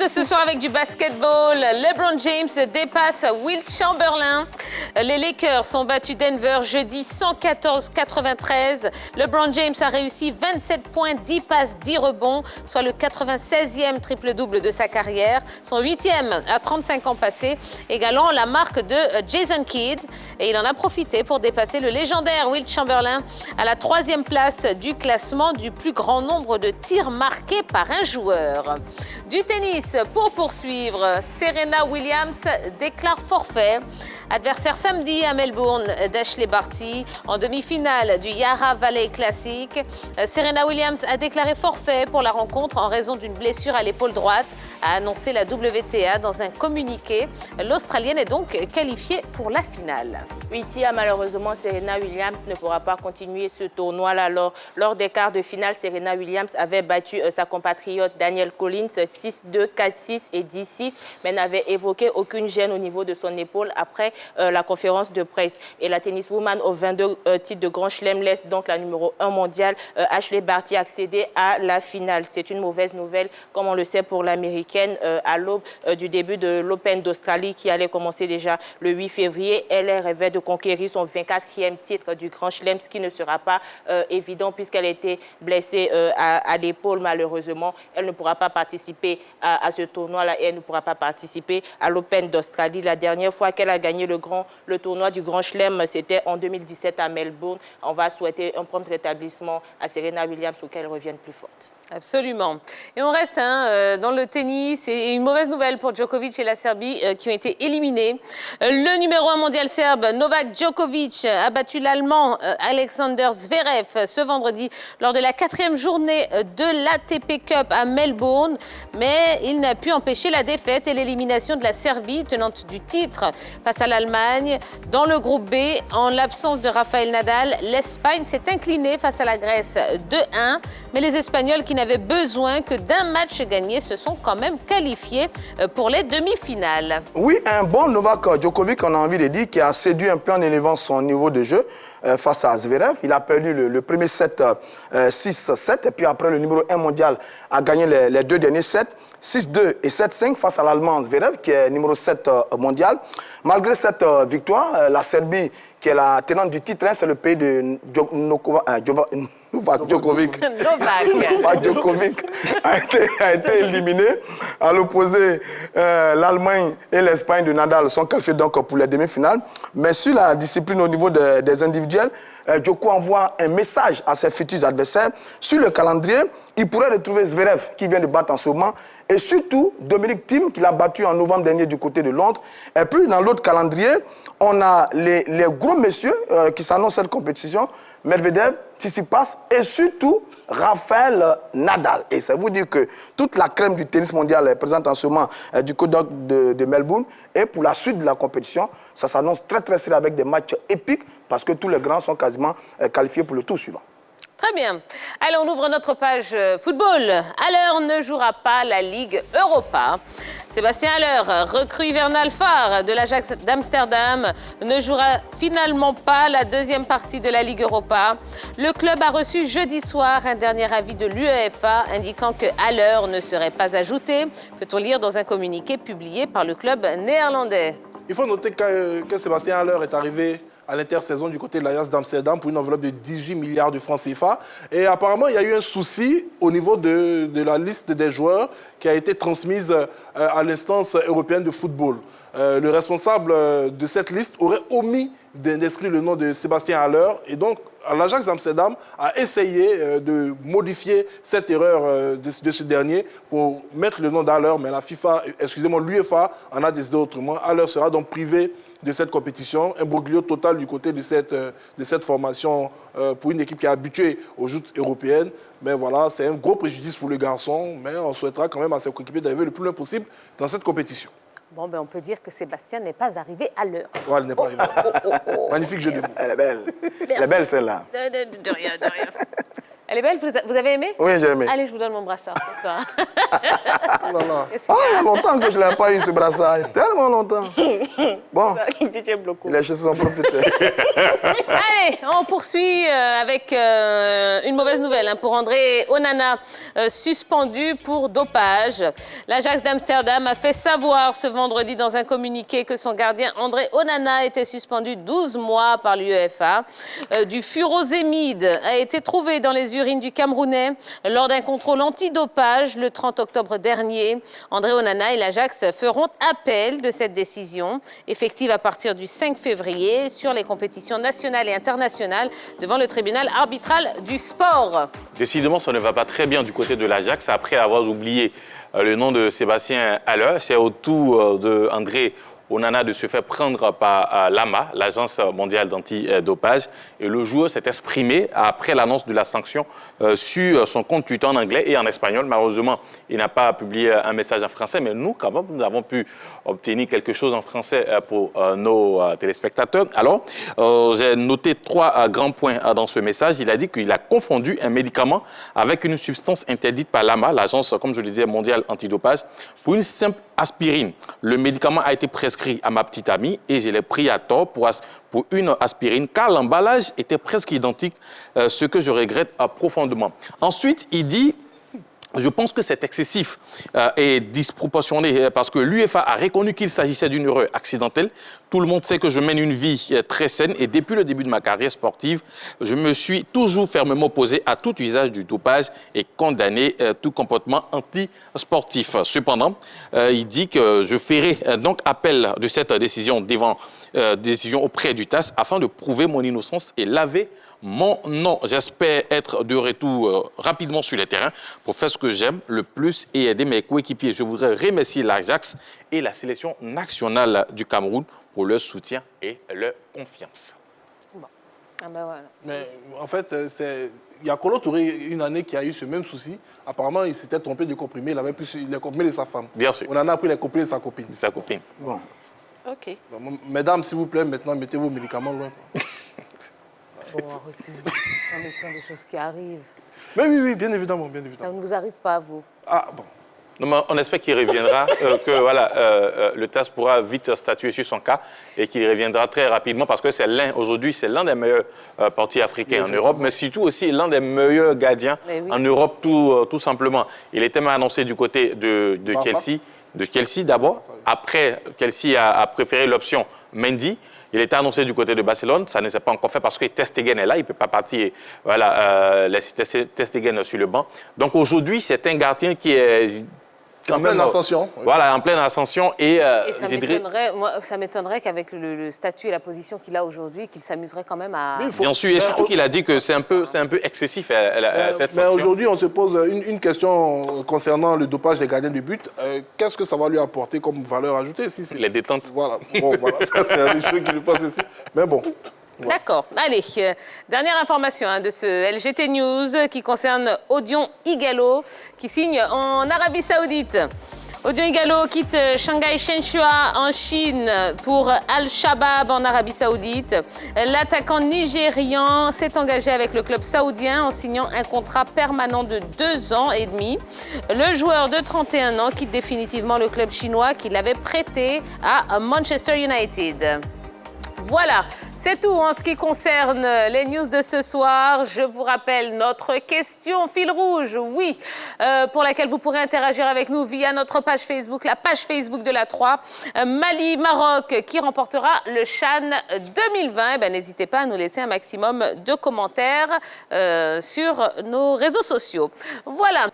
de ce soir avec du basketball. LeBron James dépasse Wilt Chamberlain. Les Lakers ont battu Denver jeudi 114-93. LeBron James a réussi 27 points, 10 passes, 10 rebonds, soit le 96e triple-double de sa carrière. Son 8e à 35 ans passés, égalant la marque de Jason Kidd. Et il en a profité pour dépasser le légendaire Wilt Chamberlain à la 3e place du classement du plus grand nombre de tirs marqués par un joueur. Du tennis, pour poursuivre, Serena Williams déclare forfait. Adversaire samedi à Melbourne d'Ashley Barty en demi-finale du Yarra Valley Classic. Serena Williams a déclaré forfait pour la rencontre en raison d'une blessure à l'épaule droite, a annoncé la WTA dans un communiqué. L'Australienne est donc qualifiée pour la finale. Oui, Tia, malheureusement, Serena Williams ne pourra pas continuer ce tournoi-là. Lors des quarts de finale, Serena Williams avait battu sa compatriote Danielle Collins 6-2, 4-6 et 10-6, mais n'avait évoqué aucune gêne au niveau de son épaule après la conférence de presse. Et la tenniswoman aux 22 titres de Grand Chelem laisse donc la numéro 1 mondiale, Ashley Barty, accéder à la finale. C'est une mauvaise nouvelle, comme on le sait pour l'américaine, à l'aube du début de l'Open d'Australie qui allait commencer déjà le 8 février. Elle rêvait de conquérir son 24e titre du Grand Chelem, ce qui ne sera pas évident puisqu'elle a été blessée à l'épaule malheureusement. Elle ne pourra pas participer à ce tournoi-là et elle ne pourra pas participer à l'Open d'Australie. La dernière fois qu'elle a gagné le tournoi du Grand Chelem, c'était en 2017 à Melbourne. On va souhaiter un prompt rétablissement à Serena Williams pour qu'elle revienne plus forte. Absolument. Et on reste dans le tennis. Et une mauvaise nouvelle pour Djokovic et la Serbie qui ont été éliminés. Le numéro 1 mondial serbe, Novak Djokovic, a battu l'Allemand Alexander Zverev ce vendredi lors de la 4e journée de l'ATP Cup à Melbourne. Mais il n'a pu empêcher la défaite et l'élimination de la Serbie, tenante du titre, face à l'Allemagne. Dans le groupe B, en l'absence de Rafael Nadal, l'Espagne s'est inclinée face à la Grèce 2-1. Mais les Espagnols qui n'avaient besoin que d'un match gagné se sont quand même qualifiés pour les demi-finales. Oui, un bon Novak Djokovic, on a envie de dire, qui a séduit un peu en élevant son niveau de jeu face à Zverev. Il a perdu le premier set 6-7 et puis après le numéro 1 mondial a gagné les deux derniers sets 6-2 et 7-5 face à l'Allemand Zverev qui est numéro 7 mondial. Malgré cette victoire, la Serbie qui est la tenante du titre, c'est le pays de Novak Djokovic. Novak Djokovic a été éliminé. À l'opposé, l'Allemagne et l'Espagne de Nadal sont qualifiés donc pour les demi-finales. Mais sur la discipline au niveau des individuels, Djoko envoie un message à ses futurs adversaires. Sur le calendrier, il pourrait retrouver Zverev qui vient de battre en ce moment. Et surtout, Dominic Thiem qui l'a battu en novembre dernier du côté de Londres. Et puis, dans l'autre calendrier, on a les gros messieurs qui s'annoncent cette compétition. Medvedev, Tsitsipas et surtout Rafael Nadal. Et ça vous dire que toute la crème du tennis mondial est présente en ce moment du côté de Melbourne. Et pour la suite de la compétition, ça s'annonce très très serré avec des matchs épiques parce que tous les grands sont quasiment qualifiés pour le tour suivant. Très bien. Allez, on ouvre notre page football. Haller ne jouera pas la Ligue Europa. Sébastien Haller, recrue hivernal phare de l'Ajax d'Amsterdam, ne jouera finalement pas la deuxième partie de la Ligue Europa. Le club a reçu jeudi soir un dernier avis de l'UEFA indiquant que Haller ne serait pas ajouté. Peut-on lire dans un communiqué publié par le club néerlandais. Il faut noter que Sébastien Haller est arrivé à l'intersaison du côté de l'Ajax d'Amsterdam pour une enveloppe de 18 milliards de francs CFA. Et apparemment, il y a eu un souci au niveau de la liste des joueurs qui a été transmise à l'instance européenne de football. Le responsable de cette liste aurait omis d'inscrire le nom de Sébastien Haller. Et donc, l'Ajax d'Amsterdam a essayé de modifier cette erreur de ce dernier pour mettre le nom d'Haller. Mais la FIFA, excusez-moi, l'UEFA en a décidé autrement. Haller sera donc privé de cette compétition, un broglio total du côté de cette formation pour une équipe qui est habituée aux joutes européennes. Mais voilà, c'est un gros préjudice pour le garçon, mais on souhaitera quand même à ses coéquipiers d'arriver le plus loin possible dans cette compétition. Bon, ben on peut dire que Sébastien n'est pas arrivé à l'heure. Ouais, elle n'est pas arrivée. Magnifique jeu de mots. Elle est belle. Elle est belle celle-là. De rien, de rien. Elle est belle, vous avez aimé? Oui, j'ai aimé. Allez, je vous donne mon brassard ce soir. Oh là là. Ah, il y a longtemps que je ne l'ai pas eu, ce brassard. Tellement longtemps. Bon, DJ Bloco. il est chez son propriétaire. Allez, on poursuit avec une mauvaise nouvelle hein, pour André Onana, suspendu pour dopage. L'Ajax d'Amsterdam a fait savoir ce vendredi dans un communiqué que son gardien André Onana était suspendu 12 mois par l'UEFA. Du furosémide a été trouvé dans les urines du Camerounais lors d'un contrôle antidopage le 30 octobre dernier. André Onana et l'Ajax feront appel de cette décision, effective à partir du 5 février, sur les compétitions nationales et internationales devant le tribunal arbitral du sport. Décidément, ça ne va pas très bien du côté de l'Ajax après avoir oublié le nom de Sébastien Haller. C'est au tour d'André Onana de se faire prendre par l'AMA, l'Agence mondiale d'antidopage. Et le joueur s'est exprimé après l'annonce de la sanction sur son compte Twitter en anglais et en espagnol. Malheureusement, il n'a pas publié un message en français, mais nous, quand même, nous avons pu obtenir quelque chose en français pour nos téléspectateurs. Alors, j'ai noté 3 grands points dans ce message. Il a dit qu'il a confondu un médicament avec une substance interdite par l'AMA, l'Agence, comme je le disais, mondiale antidopage, pour une simple aspirine. Le médicament a été prescrit à ma petite amie et je l'ai pris à tort pour une aspirine car l'emballage était presque identique, ce que je regrette profondément. Ensuite, il dit... Je pense que c'est excessif et disproportionné parce que l'UEFA a reconnu qu'il s'agissait d'une erreur accidentelle. Tout le monde sait que je mène une vie très saine et depuis le début de ma carrière sportive, je me suis toujours fermement opposé à tout usage du dopage et condamné tout comportement anti-sportif. Cependant, il dit que je ferai donc appel de cette décision décision auprès du TAS afin de prouver mon innocence et laver mon nom. J'espère être de retour rapidement sur le terrain pour faire ce que j'aime le plus et aider mes coéquipiers. Je voudrais remercier l'Ajax et la sélection nationale du Cameroun pour leur soutien et leur confiance. Bon. Ah ben voilà. Mais en fait, il y a Kolo Touré, une année, qui a eu ce même souci. Apparemment, il s'était trompé de comprimé. Il avait pris les comprimés de sa femme. Bien sûr. On en a pris les comprimés de sa copine. Sa copine. Bon. OK. Bon, mesdames, s'il vous plaît, maintenant, mettez vos médicaments loin. Bon, arrêtez. Ce sont des choses qui arrivent. Mais oui, bien évidemment, bien Ça évidemment. ne vous arrive pas à vous. Ah, bon. Non, mais on espère qu'il reviendra, que voilà, le TAS pourra vite statuer sur son cas et qu'il reviendra très rapidement parce que aujourd'hui, c'est l'un des meilleurs portiers africains en Europe, mais surtout aussi l'un des meilleurs gardiens en Europe, tout simplement. Il était même annoncé du côté de Chelsea. De Chelsea d'abord. Après, Chelsea a préféré l'option Mendy. Il était annoncé du côté de Barcelone. Ça ne s'est pas encore fait parce que Ter Stegen est là. Il ne peut pas partir, laisser Ter Stegen sur le banc. Donc aujourd'hui, c'est un gardien qui est en pleine ascension. Voilà, en pleine ascension. Et ça m'étonnerait qu'avec le statut et la position qu'il a aujourd'hui, qu'il s'amuserait quand même à... Bien sûr, et surtout qu'il a dit que c'est un peu excessif cette sanction. Mais aujourd'hui, on se pose une question concernant le dopage des gardiens de but. Qu'est-ce que ça va lui apporter comme valeur ajoutée Les détentes. Voilà, bon, voilà. C'est un des choses qui lui passe ici. Mais bon. Voilà. D'accord. Allez, dernière information de ce LGT News qui concerne Odion Ighalo qui signe en Arabie Saoudite. Odion Ighalo quitte Shanghai Shenhua en Chine pour Al-Shabaab en Arabie Saoudite. L'attaquant nigérian s'est engagé avec le club saoudien en signant un contrat permanent de 2 ans et demi. Le joueur de 31 ans quitte définitivement le club chinois qu'il avait prêté à Manchester United. Voilà, c'est tout en ce qui concerne les news de ce soir. Je vous rappelle notre question fil rouge, oui, pour laquelle vous pourrez interagir avec nous via notre page Facebook, la page Facebook de la 3. Mali-Maroc qui remportera le CHAN 2020. N'hésitez pas à nous laisser un maximum de commentaires sur nos réseaux sociaux. Voilà.